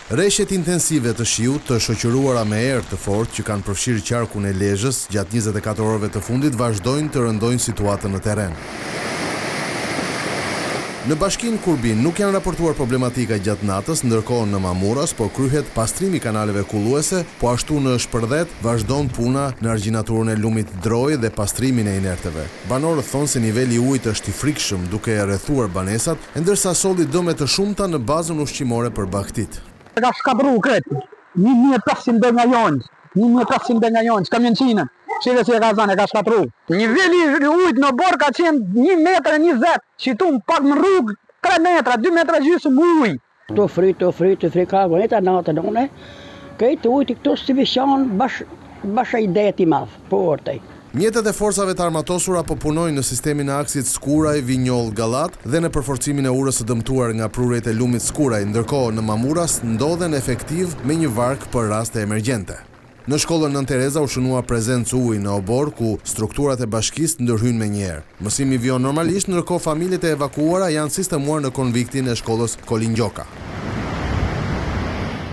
Rreshtet intensive të shiut të shoqëruara me erë të fortë që kanë përfshirë qarkun e Lezhës gjatë 24 orëve të fundit vazhdojnë të rëndojnë situatën në terren. Në bashkinë Kurbin nuk janë raportuar problematika gjatë natës, ndërkohë në Mamuras po kryhet pastrimi kanaleve kulluese, po ashtu në Shpërdhet vazhdon puna në argjinaturën e lumit Droj dhe pastrimin e inerteve. Banorët thonë se niveli i ujit është i frikshëm duke rrethuar banesat, ndërsa solli dëme të shumta në bazën ushqimore për bagtit. Ka shkabru kretë, 1500 nga jonjë, 1500 nga jonjë, kamionçinën, shive si e ka zanë, e ka shkabru. Niveli i ujit në borë ka qenë 1,20 m, qitum pak në rrugë 3 metra, 2 metra gjysmë ujë. Të fri ka gëneta natë nëne, këtë ujti këto si vishan basha i deti madhë, po ortej. Mjetet e forcave të armatosura po punojnë në sistemin e aksit Skuraj Vinjoll-Gallat dhe në përforcimin e urës së dëmtuar nga prurjet e lumit Skuraj, ndërkohë në Mamuras ndodhen efektiv me një vark për raste emergjente. Në shkollën Nën Tereza u shënua prezencë ujë në obor ku strukturat e bashkisë ndërhyjnë menjëherë. Mësimi vjen normalisht, ndërkohë familjet e evakuara janë sistemuar në konviktin e shkollës Kolingjoka.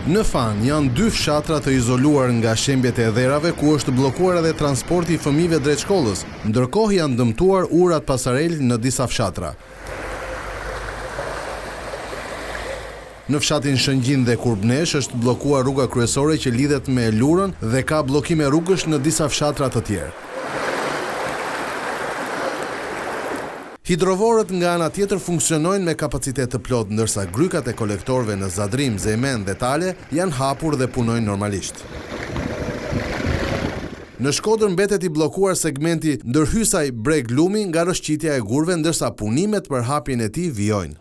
Në Fan janë 2 fshatra të izoluar nga shembjet e dherave ku është bllokuar edhe transporti i fëmijëve drejt shkollës, ndërkohë janë dëmtuar urat pasarel në disa fshatra. Në fshatin Shëngjin dhe Kurbnesh është bllokuar rruga kryesore që lidhet me Lurën dhe ka bllokime rrugësh në disa fshatra të tjerë. Hidrovorët nga ana tjetër funksionojnë me kapacitet të plot, ndërsa grykat e kolektorëve në Zadrim, Zemen dhe Tale janë hapur dhe punojnë normalisht. Në Shkodër mbetet i bllokuar segmenti ndërhysaj Breg Lumi nga rrëshqitja e gurve, ndërsa punimet për hapjen e tij vijojnë.